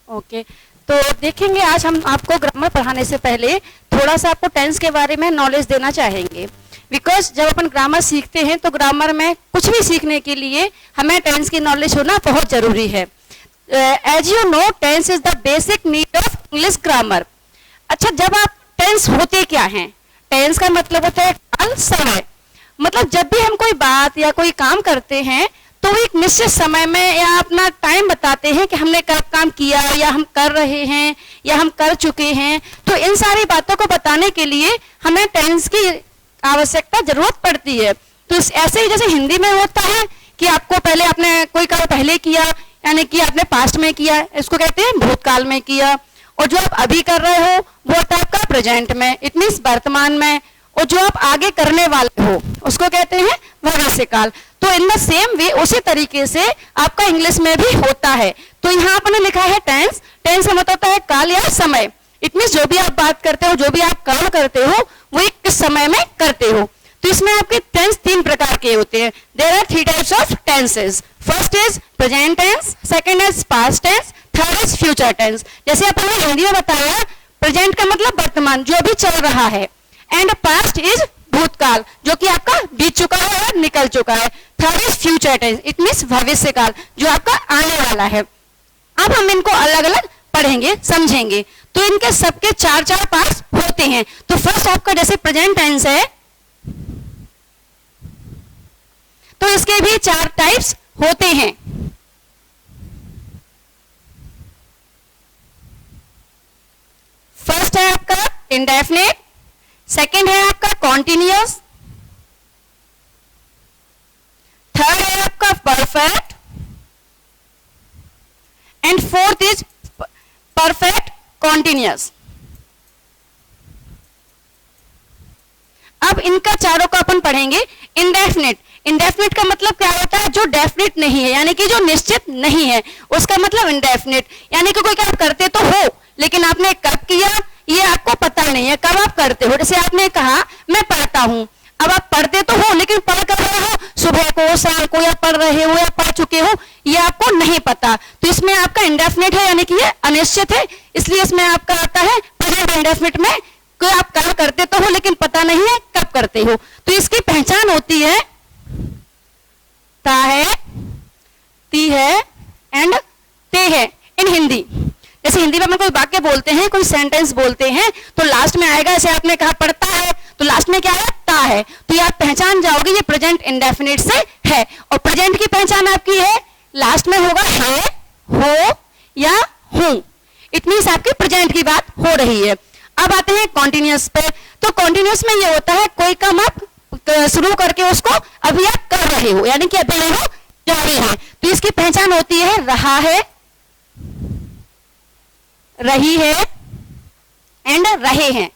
Okay, तो देखेंगे आज हम आपको ग्रामर पढ़ाने से पहले थोड़ा सा आपको टेंस के बारे में नॉलेज देना चाहेंगे। बिकॉज जब अपन ग्रामर सीखते हैं तो ग्रामर में कुछ भी सीखने के लिए हमें टेंस की नॉलेज होना बहुत जरूरी है। As you know, tense is the basic need of English grammar. अच्छा, जब आप टेंस होते क्या हैं? टेंस का मतलब होता है काल, समय। मतलब जब भी हम कोई बात या कोई काम करते हैं तो एक निश्चित समय में या अपना टाइम बताते हैं कि हमने कब काम किया या हम कर रहे हैं या हम कर चुके हैं। तो इन सारी बातों को बताने के लिए हमें टेंस की आवश्यकता जरूरत पड़ती है। तो ऐसे ही जैसे हिंदी में होता है कि आपको पहले आपने कोई काम पहले किया, यानी कि आपने पास्ट में किया, इसको कहते हैं भूतकाल में किया। और जो आप अभी कर रहे हो वो होता है आपका प्रेजेंट में, इट मीन्स वर्तमान में। और जो आप आगे करने वाले हो उसको कहते हैं भविष्यकाल। तो इन द सेम वे, उसी तरीके से आपका इंग्लिश में भी होता है। तो यहाँ आपने लिखा है टेंस। टेंस का मतलब होता है काल या समय। इट मीन्स जो भी आप बात करते हो, जो भी आप काम करते हो, वो एक किस समय में करते हो। तो इसमें आपके टेंस तीन प्रकार के होते हैं। There are three types of tenses. First is present tense, second is past tense, third is future tense. जैसे आपने हिंदी में बताया, प्रेजेंट का मतलब वर्तमान, जो अभी चल रहा है, एंड पास्ट इज भूतकाल, जो कि आपका बीत चुका है और निकल चुका है। Third is future tense, it means भविष्यकाल, जो आपका आने वाला है। अब हम इनको अलग अलग पढ़ेंगे, समझेंगे। तो इनके सबके चार चार पार्ट्स होते हैं। तो फर्स्ट आपका जैसे प्रेजेंट टेंस है, तो इसके भी चार टाइप्स होते हैं। फर्स्ट है आपका इंडेफिनिट, सेकंड है आपका कॉन्टिन्यूअस, थर्ड है आपका perfect, and fourth is perfect continuous. अब इनका चारों को अपन पढ़ेंगे। इंडेफिनिट, इंडेफिनिट का मतलब क्या होता है? जो डेफिनिट नहीं है, यानी कि जो निश्चित नहीं है, उसका मतलब इंडेफिनिट। यानी कि कोई काम करते तो हो, लेकिन आपने कब किया ये आपको पता नहीं है, कब आप करते हो। जैसे आपने कहा मैं पढ़ता हूं, अब आप पढ़ते तो हो लेकिन पढ़ कर रहे हो सुबह को, शाम को, या पढ़ रहे हो या पढ़ चुके हो, ये आपको नहीं पता। तो इसमें आपका इंडेफिनिट है, यानी कि ये अनिश्चित है। इसलिए इसमें आपका आता है प्रेजेंट इंडेफिनिट में कि आप काम करते तो हो लेकिन पता नहीं है कब करते हो। तो इसकी पहचान होती है ता है, ती है एंड ते है इन हिंदी। जैसे हिंदी में हम कोई वाक्य बोलते हैं, कोई सेंटेंस बोलते हैं, तो लास्ट में आएगा, जैसे आपने कहा पढ़ता है, तो लास्ट में क्या है? ता है। तो ये आप पहचान जाओगे ये प्रेजेंट इंडेफिनिट से है। और प्रेजेंट की पहचान आपकी है, लास्ट में होगा है, हो या हूं। इट मीन्स आपकी प्रेजेंट की बात हो रही है। अब आते हैं कॉन्टिन्यूअस पे। तो कॉन्टिन्यूअस में ये होता है कोई काम आप शुरू करके उसको अभी आप कर रहे हो, यानी कि अभी वो जारी है। तो इसकी पहचान होती है रहा है, रही है एंड रहे हैं।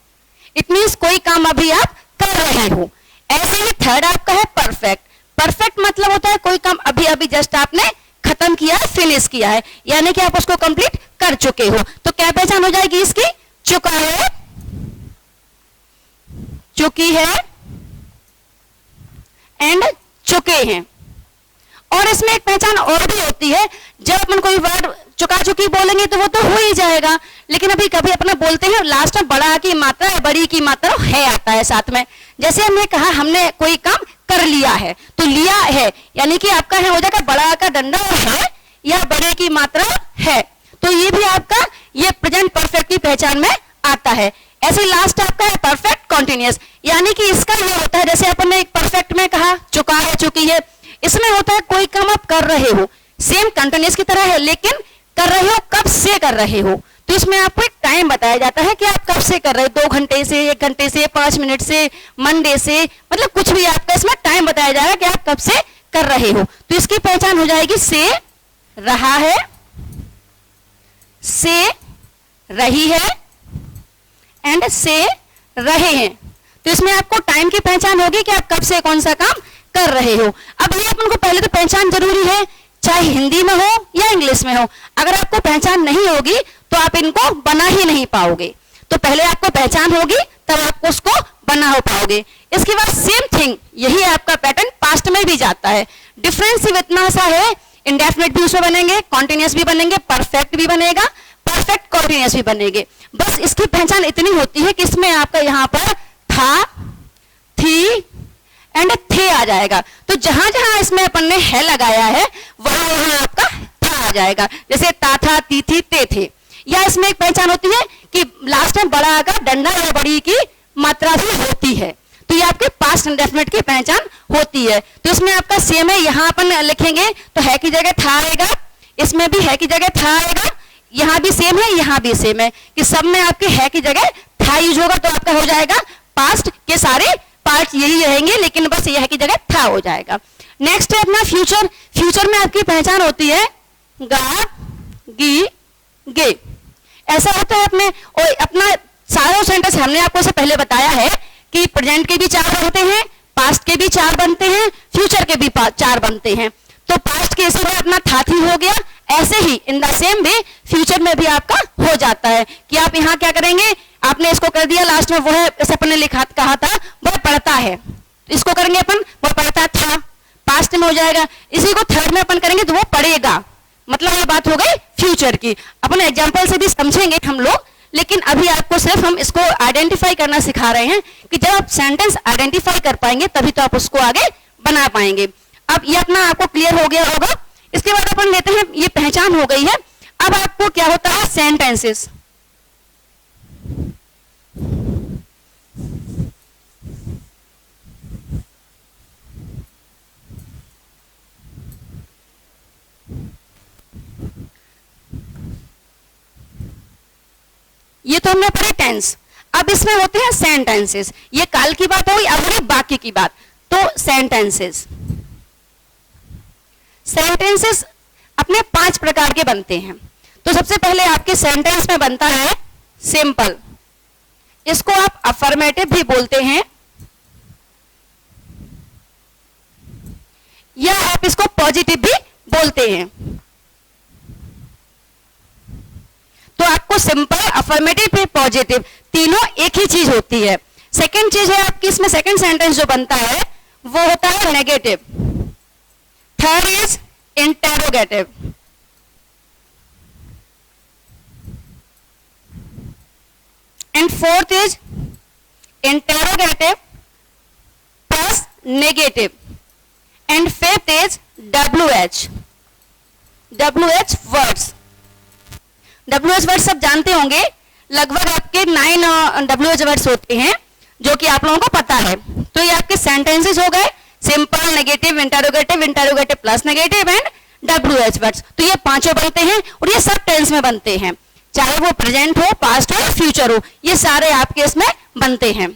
इट मीन्स कोई काम अभी आप कर रहे हो। ऐसे ही थर्ड आपका है परफेक्ट। परफेक्ट मतलब होता है कोई काम अभी अभी जस्ट आपने खत्म किया है, फिनिश किया है, यानी कि आप उसको कंप्लीट कर चुके हो। तो क्या पहचान हो जाएगी इसकी? चुका है, चुकी है एंड चुके हैं। और इसमें एक पहचान और भी होती है, जब अपन कोई वर्ड चुका चुकी बोलेंगे तो वो तो हो ही जाएगा, लेकिन अभी कभी अपना बोलते हैं लास्ट में बड़ा की मात्रा, बड़ी की मात्रा है आता है साथ में। जैसे हमने कहा हमने कोई काम कर लिया है, तो लिया है यानी कि आपका है हो जाएगा बड़ा का डंडा है या बड़े की मात्रा है। तो ये भी आपका ये प्रेजेंट परफेक्ट की पहचान में आता है। ऐसे लास्ट आपका है परफेक्ट कॉन्टिन्यूअस, यानी कि इसका ये होता है, जैसे अपन ने एक परफेक्ट में कहा चुका है, चुकी है, इसमें होता है कोई काम आप कर रहे हो, सेम कंटिन्यूअस की तरह है, लेकिन कर रहे हो कब से कर रहे हो। तो इसमें आपको एक टाइम बताया जाता है कि आप कब से कर रहे हो, 2 घंटे से, 1 घंटे से, 5 मिनट से, मंडे से, मतलब कुछ भी आपका इसमें टाइम बताया जाएगा कि आप कब से कर रहे हो। तो इसकी पहचान हो जाएगी से रहा है, से रही है एंड से रहे हैं। तो इसमें आपको टाइम की पहचान होगी कि आप कब से कौन सा काम कर रहे हो। अब ये अपन को पहले तो पहचान जरूरी है, चाहे हिंदी में हो या इंग्लिश में हो। अगर आपको पहचान नहीं होगी तो आप इनको बना ही नहीं पाओगे। तो पहले आपको पहचान होगी तब आप उसको बना हो पाओगे। इसके बाद सेम थिंग, यही आपका पैटर्न पास्ट में भी जाता है। डिफरेंस सिर्फ इतना सा है, इंडेफिनिट भी उसमें बनेंगे, कॉन्टिन्यूअस भी बनेंगे, परफेक्ट भी बनेगा, परफेक्ट कॉन्टिन्यूअस भी बनेंगे। बस इसकी पहचान इतनी होती है कि इसमें आपका यहाँ पर था, थी एंड थे आ जाएगा। तो जहां जहां इसमें अपन ने है लगाया है वहां वहां आपका था आ जाएगा, जैसे ता था, ती थी, ते थे। या इसमें एक पहचान होती है कि लास्ट में बड़ा आकर डंडा या बड़ी की मात्रा से होती है, तो ये आपके पास्ट इंडेफिनिट की पहचान होती है। तो इसमें आपका सेम है, यहाँ अपन लिखेंगे तो है की जगह था आएगा, इसमें भी है की जगह था आएगा, यहाँ भी सेम है, यहाँ भी सेम है कि सब में आपके है की जगह था यूज होगा, तो आपका हो जाएगा पास्ट के सारे पार्ट यही रहेंगे, लेकिन बस यह की जगह था हो जाएगा। नेक्स्ट है अपना फ्यूचर। फ्यूचर में आपकी पहचान होती है गा, गी, गे। ऐसा होता है अपने और अपना सारा सेंटेंस हमने आपको से पहले बताया है कि प्रेजेंट के भी 4 होते हैं, पास्ट के भी 4 बनते हैं, फ्यूचर के भी 4 बनते हैं। तो पास्ट के इसमें अपना था थी हो गया, ऐसे ही in the same way future में भी आपका हो जाता है कि आप यहाँ क्या करेंगे, आपने इसको कर दिया लास्ट में, वो है ऐसे अपन ने लिखा कहा था वह पढ़ता है, इसको करेंगे अपन वह पढ़ता था, पास्ट में हो जाएगा। इसी को थर्ड में अपन करेंगे तो वो पढ़ेगा, मतलब ये बात हो गई फ्यूचर की। अपन एग्जांपल से भी समझेंगे हम लोग, लेकिन अभी आपको सिर्फ हम इसको आइडेंटिफाई करना सिखा रहे हैं कि जब आप सेंटेंस आइडेंटिफाई कर पाएंगे तभी तो आप उसको आगे बना पाएंगे। अब ये अपना आपको क्लियर हो गया होगा। इसके बाद अपन लेते हैं, ये पहचान हो गई है, अब आपको क्या होता है सेंटेंसेस। ये तो हमने पढ़े टेंस, अब इसमें होते हैं सेंटेंसेस। ये काल की बात होगी, अब होगी बाकी की बात। तो सेंटेंसेस, सेंटेंसेस अपने 5 प्रकार के बनते हैं। तो सबसे पहले आपके सेंटेंस में बनता है सिंपल, इसको आप अफर्मेटिव भी बोलते हैं या आप इसको पॉजिटिव भी बोलते हैं। तो आपको सिंपल, अफर्मेटिव फिर पॉजिटिव, तीनों एक ही चीज होती है। सेकंड चीज है आपकी इसमें, सेकंड सेंटेंस जो बनता है वो होता है negative. Third is interrogative, and fourth is interrogative plus negative, and fifth is WH words. WH word सब जानते होंगे, लगभग आपके 9 WH वर्ड्स होते हैं जो कि आप लोगों को पता है। तो ये आपके सेंटेंसेस हो गए, simple, negative, interrogative, interrogative plus negative and WH words. तो ये पांचों बनते हैं और ये सब टेंस में बनते हैं, चाहे वो प्रेजेंट हो, पास्ट हो, फ्यूचर हो, ये सारे आपके इसमें बनते हैं।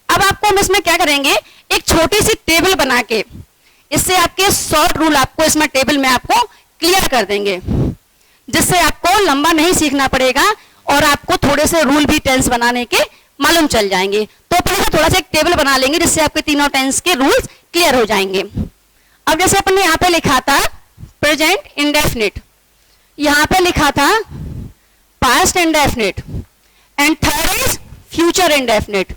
अब आपको हम इसमें क्या करेंगे, एक छोटी सी टेबल बना के, इससे आपके शॉर्ट रूल आपको इसमें टेबल में आपको क्लियर कर देंगे, जिससे आपको लंबा नहीं सीखना पड़ेगा और आपको थोड़े से रूल भी टेंस बनाने के मालूम चल जाएंगे। तो पहले थोड़ा सा एक टेबल बना लेंगे जिससे आपके तीनों टेंस के रूल्स क्लियर हो जाएंगे। अब जैसे अपन ने यहाँ पे लिखा था प्रेजेंट इंडेफिनिट, यहाँ पे लिखा था past indefinite, and third is future indefinite.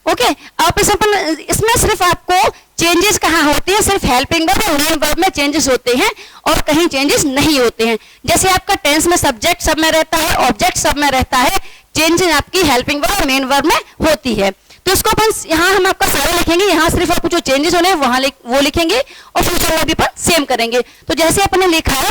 Okay, अब इसमें सिर्फ आपको चेंजेस कहाँ होते हैं, सिर्फ हेल्पिंग वर्ब और मेन वर्ब में चेंजेस होते हैं और कहीं चेंजेस नहीं होते हैं। जैसे आपका टेंस में सब्जेक्ट सब में रहता है, ऑब्जेक्ट सब में रहता है, चेंजेस आपकी हेल्पिंग वर्ब और मेन वर्ब में होती है। तो इसको अपन यहाँ हम आपका सारा लिखेंगे, यहाँ सिर्फ आपको जो चेंजेस होने हैं वहां वो लिखेंगे और फ्यूचर में भी अपन सेम करेंगे। तो जैसे अपन ने लिखा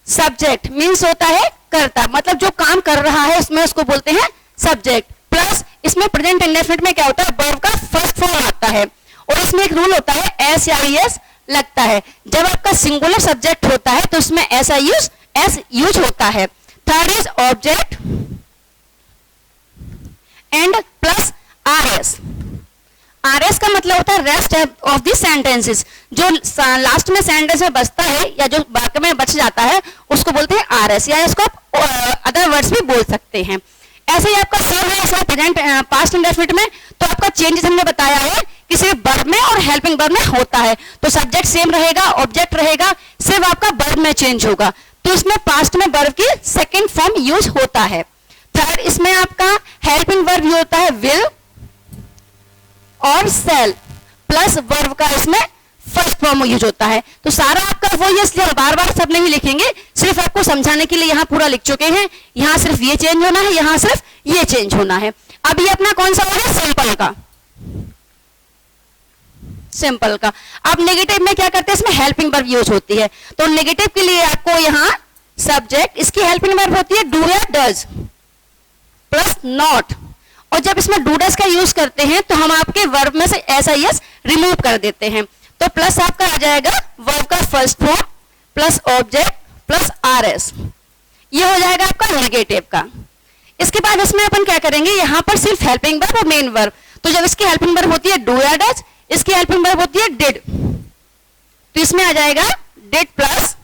सब्जेक्ट मीन्स होता है कर्ता, मतलब जो काम कर रहा है उसमें उसको बोलते हैं सब्जेक्ट, प्लस इसमें प्रेजेंट इंडेफिनिट में क्या होता है, वर्ब का फर्स्ट फॉर्म आता है और इसमें एक रूल होता है एस या ईएस लगता है। जब आपका सिंगुलर सब्जेक्ट होता है तो उसमें ऐसा एस यूज होता है। Third is object and plus RS. RS का मतलब होता है रेस्ट ऑफ दी सेंटेंसेस, जो लास्ट में सेंटेंस में बचता है या जो वाक्य में बच जाता है उसको बोलते हैं आरएस, या इसको आप अदर वर्ड्स भी बोल सकते हैं। ऐसे ही आपका सेम है, ऐसा प्रेजेंट पास्ट इंडेफिनिट में तो आपका चेंजेस हमने बताया है कि सिर्फ वर्ब में और हेल्पिंग वर्ब में होता है। तो सब्जेक्ट सेम रहेगा, ऑब्जेक्ट रहेगा, सिर्फ आपका वर्ब में चेंज होगा। तो इसमें पास्ट में वर्ब की सेकंड फॉर्म यूज होता है। थर्ड इसमें आपका हेल्पिंग वर्ब होता है विल और सेल। प्लस वर्ब का इसमें फर्स्ट फॉर्म यूज होता है। तो सारा आपका वो ये, इसलिए हम बार बार सब नहीं लिखेंगे, सिर्फ आपको समझाने के लिए यहाँ पूरा लिख चुके हैं। यहाँ सिर्फ ये चेंज होना है, यहाँ सिर्फ ये चेंज होना है। अब ये अपना कौन सा हो गया, सिंपल का, सिंपल का। अब नेगेटिव में क्या करते हैं, इसमें हेल्पिंग वर्ब यूज होती है। तो नेगेटिव के लिए आपको यहाँ सब्जेक्ट, इसकी हेल्पिंग वर्ब होती है डू या डज प्लस नॉट। और जब इसमें डू डज का यूज करते हैं तो हम आपके वर्ब में से एस आई एस रिमूव कर देते हैं। तो प्लस आपका आ जाएगा वर्ब का first form plus object plus R S, ये हो जाएगा आपका नेगेटिव का। इसके बाद इसमें अपन क्या करेंगे, यहां पर सिर्फ हेल्पिंग वर्ब और मेन वर्ब। तो जब इसकी हेल्पिंग वर्ब होती है डू या डज, इसकी हेल्पिंग वर्ब होती है डिड, तो इसमें आ जाएगा did plus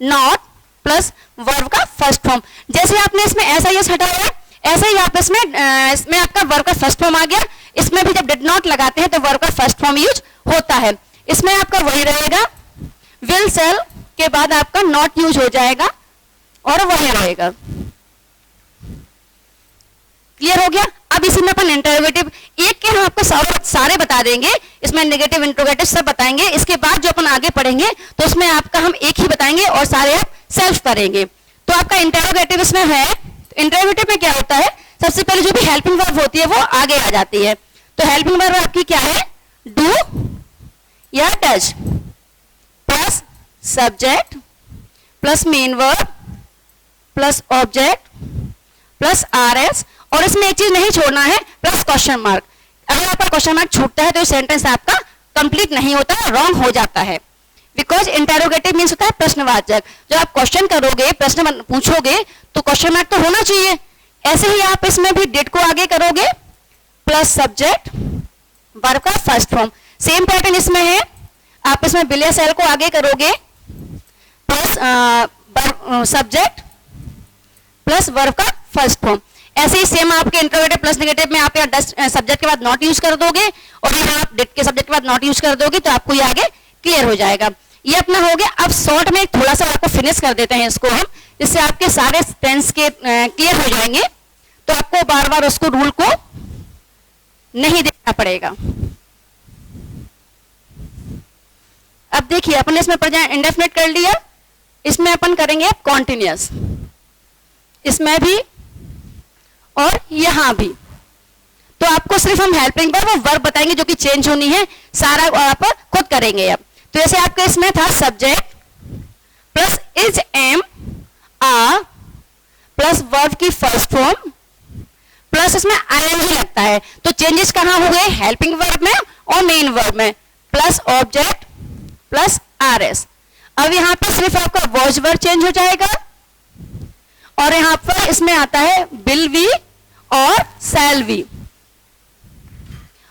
not plus verb का फर्स्ट फॉर्म। जैसे आपने इसमें एस आई एस हटाया, ऐसे ही आप इसमें आपका वर्ब का फर्स्ट फॉर्म आ गया। इसमें भी जब डिड नॉट लगाते हैं तो वर्ब का फर्स्ट फॉर्म यूज होता है। इसमें आपका वही रहेगा, विल सेल के बाद आपका नॉट यूज हो जाएगा और वही रहेगा। क्लियर हो गया। अब इसी में अपन इंटरोगेटिव एक के हम आपको सारे बता देंगे, इसमें नेगेटिव इंटरोगेटिव सब बताएंगे। इसके बाद जो अपन आगे पढ़ेंगे तो उसमें आपका हम एक ही बताएंगे और सारे आप सेल्फ करेंगे। तो आपका इंटरोगेटिव इसमें है। इंटरोगेटिव में क्या होता है, सबसे पहले जो भी हेल्पिंग वर्ब होती है वो आगे आ जाती है। तो हेल्पिंग वर्ब आपकी क्या है, डू या does plus subject plus main verb plus object plus R S, और इसमें एक चीज नहीं छोड़ना है, प्लस क्वेश्चन मार्क। अगर आपका क्वेश्चन मार्क छूटता है तो सेंटेंस आपका कंप्लीट नहीं होता, रॉन्ग हो जाता है। बिकॉज इंटरोगेटिव मीन्स होता है प्रश्नवाचक। जब आप क्वेश्चन करोगे, प्रश्न पूछोगे तो क्वेश्चन मार्क तो होना चाहिए। ऐसे ही आप इसमें भी डिड को आगे करोगे प्लस सब्जेक्ट वर्ब का फर्स्ट फॉर्म, सेम पैटर्न इसमें है। आप इसमें विल या सेल को आगे करोगे प्लस सब्जेक्ट प्लस वर्ब का फर्स्ट फॉर्म। ऐसे ही सेम आपके इंटरोगेटिव प्लस नेगेटिव में आप यहाँ सब्जेक्ट के बाद नॉट यूज कर दोगे और यहाँ आप डिड के सब्जेक्ट के बाद नॉट यूज कर दोगे, तो आपको ये आगे क्लियर हो जाएगा। ये अपना हो गया। अब शॉर्ट में थोड़ा सा आपको फिनिश कर देते हैं इसको हम, जिससे आपके सारे टेंस के क्लियर हो जाएंगे। तो आपको बार बार उसको रूल को नहीं देखना पड़ेगा। अब देखिए अपन इसमें इंडेफिनिट कर लिया, इसमें अपन करेंगे कॉन्टिन्यूअस, इसमें भी और यहां भी। तो आपको सिर्फ हम हेल्पिंग वर्ब और वर्ब बताएंगे जो कि चेंज होनी है, सारा आप खुद करेंगे। अब तो जैसे आपके इसमें था subject plus is am are plus verb की फर्स्ट फॉर्म प्लस इसमें आईएनजी लगता है। तो चेंजेस कहां हो गए, हेल्पिंग वर्ब में और मेन वर्ब में, plus object plus R S. अब यहां पर सिर्फ आपका वॉज वर्ब चेंज हो जाएगा और यहां पर इसमें आता है विल वी और शैल वी,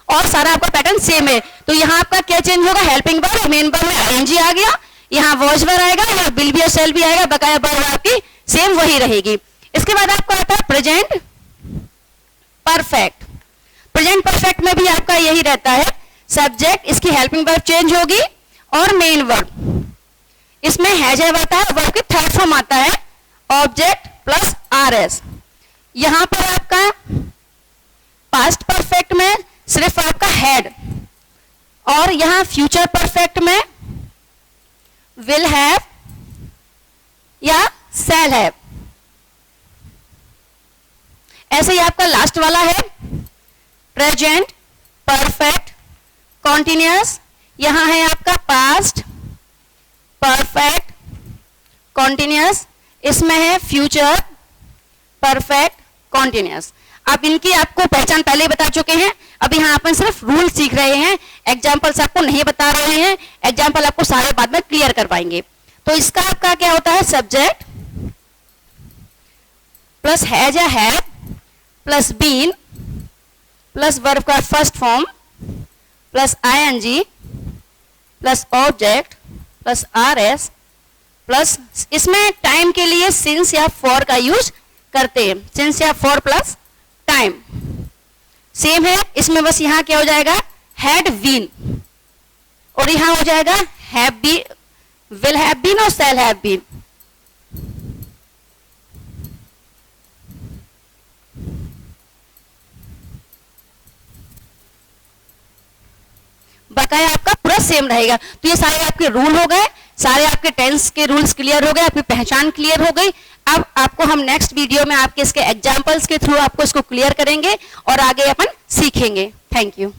और सारा आपका पैटर्न सेम है। तो यहाँ आपका क्या चेंज होगा, हेल्पिंग वर्ब, मेन वर्ब में आईएनजी आ गया, यहाँ वॉज वर्ब आएगा, यहाँ विल बी और शैल बी आएगा, बकाया वर्ब आपकी सेम वही रहेगी। इसके बाद आपको आता है प्रेजेंट परफेक्ट। प्रेजेंट परफेक्ट में भी आपका यही रहता है, सब्जेक्ट, इसकी हेल्पिंग वर्ब चेंज होगी और मेन वर्ब, इसमें हैज हैव आता है, वर्ब की थर्ड फॉर्म आता है ऑब्जेक्ट प्लस आर एस। यहां पर आपका पास्ट परफेक्ट में सिर्फ आपका हैड, और यहां फ्यूचर परफेक्ट में विल हैव या शैल हैव। ऐसे ही आपका लास्ट वाला है प्रेजेंट परफेक्ट कॉन्टिन्यूअस, यहां है आपका पास्ट परफेक्ट कॉन्टिन्यूअस, इसमें है फ्यूचर परफेक्ट कॉन्टिन्यूअस। अब इनकी आपको पहचान पहले ही बता चुके हैं, अब यहाँ अपन सिर्फ रूल सीख रहे हैं, एग्जाम्पल्स आपको नहीं बता रहे हैं, एग्जाम्पल आपको सारे बाद में क्लियर करवाएंगे। तो इसका आपका क्या होता है, सब्जेक्ट प्लस हैज या have plus been plus verb का first form plus ING plus object plus R S plus, इसमें टाइम के लिए सिंस या फॉर का यूज करते हैं, सिंस या फॉर प्लस टाइम सेम है। इसमें बस यहां क्या हो जाएगा, हैड बीन, और यहां हो जाएगा have be, will have been और शैल हैव बीन। बकाया आपका पूरा सेम रहेगा। तो ये सारे आपके रूल हो गए, सारे आपके टेंस के रूल्स क्लियर हो गए, आपकी पहचान क्लियर हो गई। अब आपको हम नेक्स्ट वीडियो में आपके इसके एग्जाम्पल्स के थ्रू आपको इसको क्लियर करेंगे और आगे अपन सीखेंगे। Thank you.